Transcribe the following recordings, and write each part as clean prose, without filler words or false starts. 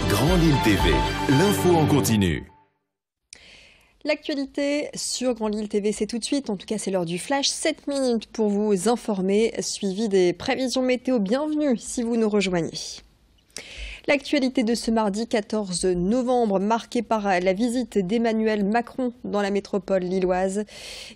Grand Lille TV, l'info en continu. L'actualité sur Grand Lille TV, c'est tout de suite. En tout cas, c'est l'heure du flash. 7 minutes pour vous informer, suivi des prévisions météo. Bienvenue si vous nous rejoignez. L'actualité de ce mardi 14 novembre, marquée par la visite d'Emmanuel Macron dans la métropole lilloise.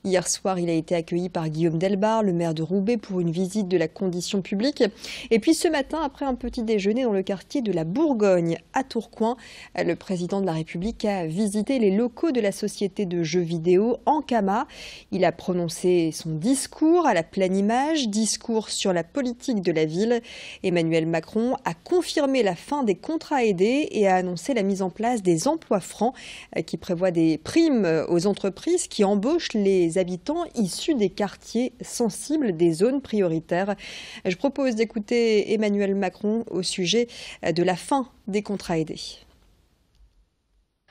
Hier soir, il a été accueilli par Guillaume Delbarre, le maire de Roubaix, pour une visite de la condition publique. Et puis ce matin, après un petit déjeuner dans le quartier de la Bourgogne, à Tourcoing, le président de la République a visité les locaux de la société de jeux vidéo Ankama. Il a prononcé son discours à la pleine image, discours sur la politique de la ville. Emmanuel Macron a confirmé la fin des contrats aidés et a annoncé la mise en place des emplois francs qui prévoient des primes aux entreprises qui embauchent les habitants issus des quartiers sensibles des zones prioritaires. Je propose d'écouter Emmanuel Macron au sujet de la fin des contrats aidés.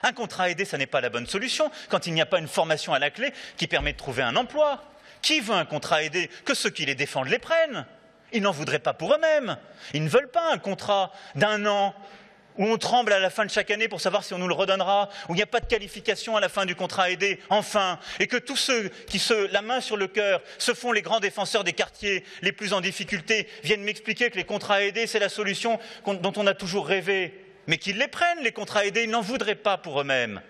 Un contrat aidé, ça n'est pas la bonne solution quand il n'y a pas une formation à la clé qui permet de trouver un emploi. Qui veut un contrat aidé? Que ceux qui les défendent les prennent. Ils n'en voudraient pas pour eux-mêmes. Ils ne veulent pas un contrat d'1 an où on tremble à la fin de chaque année pour savoir si on nous le redonnera, où il n'y a pas de qualification à la fin du contrat aidé, enfin, et que tous ceux qui, la main sur le cœur, se font les grands défenseurs des quartiers les plus en difficulté, viennent m'expliquer que les contrats aidés, c'est la solution dont on a toujours rêvé. Mais qu'ils les prennent, les contrats aidés, ils n'en voudraient pas pour eux-mêmes.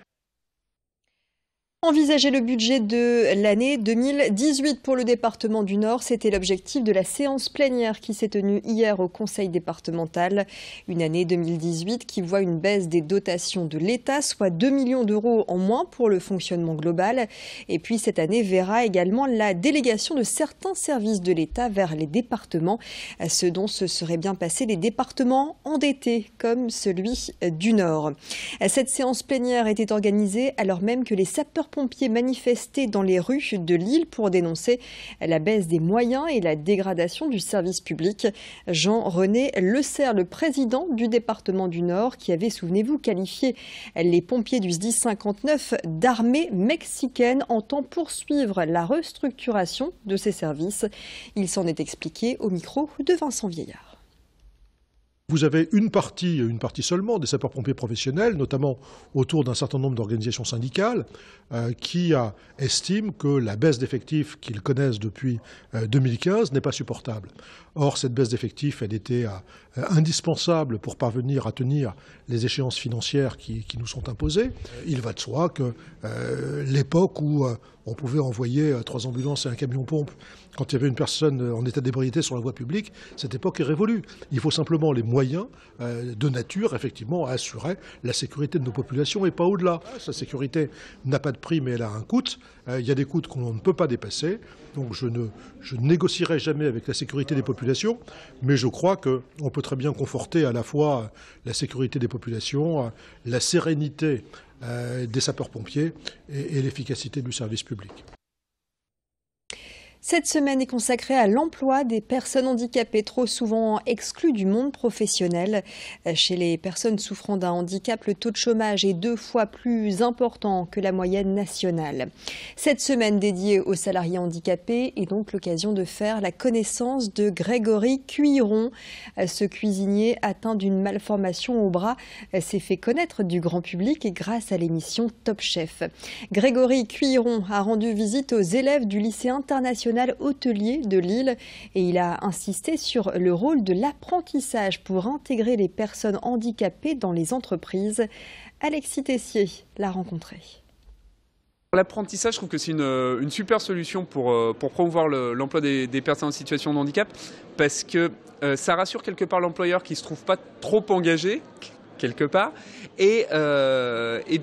Envisager le budget de l'année 2018 pour le département du Nord, c'était l'objectif de la séance plénière qui s'est tenue hier au Conseil départemental. Une année 2018 qui voit une baisse des dotations de l'État, soit 2 millions d'euros en moins pour le fonctionnement global. Et puis cette année verra également la délégation de certains services de l'État vers les départements, ce dont se seraient bien passés les départements endettés comme celui du Nord. Cette séance plénière était organisée alors même que les sapeurs-pompiers manifestaient dans les rues de Lille pour dénoncer la baisse des moyens et la dégradation du service public. Jean-René Lecerf, le président du département du Nord, qui avait, souvenez-vous, qualifié les pompiers du SDIS 59 d'armée mexicaine, entend poursuivre la restructuration de ces services. Il s'en est expliqué au micro de Vincent Vieillard. Vous avez une partie seulement des sapeurs-pompiers professionnels, notamment autour d'un certain nombre d'organisations syndicales, qui estiment que la baisse d'effectifs qu'ils connaissent depuis 2015 n'est pas supportable. Or, cette baisse d'effectifs, elle était indispensable pour parvenir à tenir les échéances financières qui nous sont imposées. Il va de soi que l'époque où on pouvait envoyer 3 ambulances et un camion-pompe quand il y avait une personne en état d'ébriété sur la voie publique, cette époque est révolue. Il faut simplement les moyens de nature, effectivement, à assurer la sécurité de nos populations et pas au-delà. Sa sécurité n'a pas de prix, mais elle a un coût. Il y a des coûts qu'on ne peut pas dépasser. Donc je ne négocierai jamais avec la sécurité des populations, mais je crois qu'on peut très bien conforter à la fois la sécurité des populations, la sérénité des sapeurs-pompiers et l'efficacité du service public. Cette semaine est consacrée à l'emploi des personnes handicapées, trop souvent exclues du monde professionnel. Chez les personnes souffrant d'un handicap, le taux de chômage est 2 fois plus important que la moyenne nationale. Cette semaine dédiée aux salariés handicapés est donc l'occasion de faire la connaissance de Grégory Cuiron. Ce cuisinier atteint d'une malformation au bras s'est fait connaître du grand public grâce à l'émission Top Chef. Grégory Cuiron a rendu visite aux élèves du lycée international hôtelier de Lille et il a insisté sur le rôle de l'apprentissage pour intégrer les personnes handicapées dans les entreprises. Alexis Tessier l'a rencontré. L'apprentissage, je trouve que c'est une super solution pour promouvoir l'emploi des personnes en situation de handicap parce que ça rassure quelque part l'employeur qui ne se trouve pas trop engagé quelque part. Et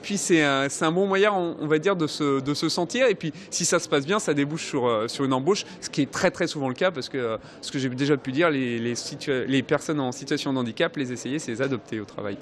puis c'est un bon moyen, on va dire, de se sentir. Et puis si ça se passe bien, ça débouche sur une embauche, ce qui est très très souvent le cas parce que ce que j'ai déjà pu dire, les personnes en situation de handicap, les essayer, c'est les adopter au travail.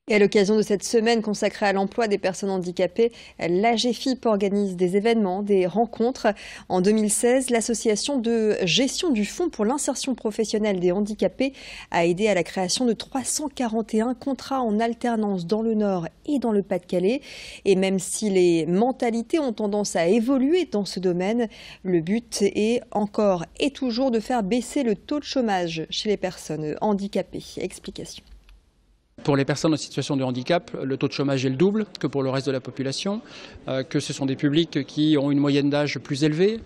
Et à l'occasion de cette semaine consacrée à l'emploi des personnes handicapées, l'AGEFIP organise des événements, des rencontres. En 2016, l'association de gestion du Fonds pour l'insertion professionnelle des handicapés a aidé à la création de 341 contrats en alternance dans le Nord et dans le Pas-de-Calais. Et même si les mentalités ont tendance à évoluer dans ce domaine, le but est encore et toujours de faire baisser le taux de chômage chez les personnes handicapées. Explication. Pour les personnes en situation de handicap, le taux de chômage est le double que pour le reste de la population, que ce sont des publics qui ont une moyenne d'âge plus élevée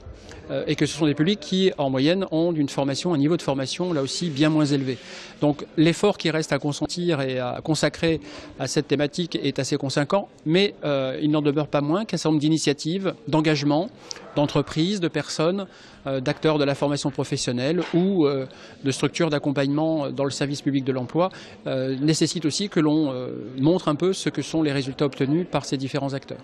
et que ce sont des publics qui, en moyenne, ont un niveau de formation là aussi bien moins élevé. Donc l'effort qui reste à consentir et à consacrer à cette thématique est assez conséquent, mais il n'en demeure pas moins qu'un certain nombre d'initiatives, d'engagements, d'entreprises, de personnes, d'acteurs de la formation professionnelle ou de structures d'accompagnement dans le service public de l'emploi nécessitent aussi que l'on montre un peu ce que sont les résultats obtenus par ces différents acteurs.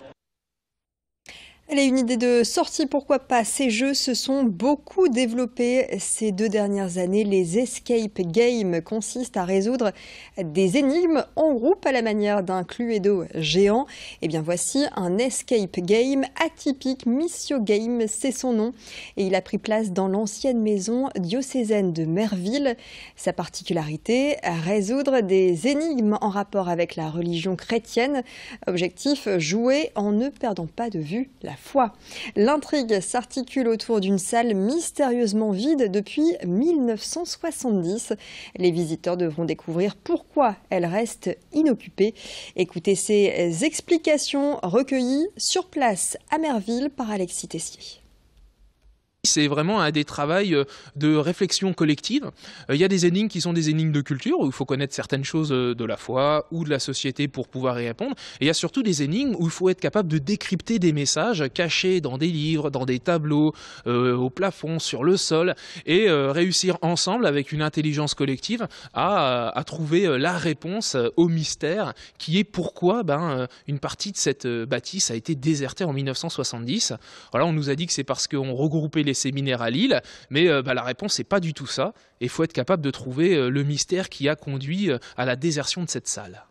Allez, une idée de sortie, pourquoi pas. Ces jeux se sont beaucoup développés ces 2 dernières années. Les escape games consistent à résoudre des énigmes en groupe à la manière d'un Cluedo géant. Et bien voici un escape game atypique, Missio Game, c'est son nom. Et il a pris place dans l'ancienne maison diocésaine de Merville. Sa particularité, résoudre des énigmes en rapport avec la religion chrétienne. Objectif, jouer en ne perdant pas de vue la foi. L'intrigue s'articule autour d'une salle mystérieusement vide depuis 1970. Les visiteurs devront découvrir pourquoi elle reste inoccupée. Écoutez ces explications recueillies sur place à Merville par Alexis Tessier. C'est vraiment un des travaux de réflexion collective. Il y a des énigmes qui sont des énigmes de culture, où il faut connaître certaines choses de la foi ou de la société pour pouvoir y répondre. Et il y a surtout des énigmes où il faut être capable de décrypter des messages cachés dans des livres, dans des tableaux, au plafond, sur le sol, et réussir ensemble, avec une intelligence collective, à trouver la réponse au mystère qui est pourquoi une partie de cette bâtisse a été désertée en 1970. Voilà, on nous a dit que c'est parce qu'on regroupait les séminaires à Lille, mais la réponse n'est pas du tout ça. Il faut être capable de trouver le mystère qui a conduit à la désertion de cette salle.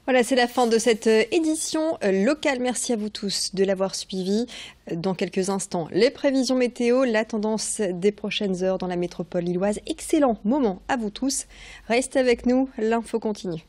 Voilà, c'est la fin de cette édition locale. Merci à vous tous de l'avoir suivi. Dans quelques instants, les prévisions météo, la tendance des prochaines heures dans la métropole lilloise. Excellent moment à vous tous. Restez avec nous, l'info continue.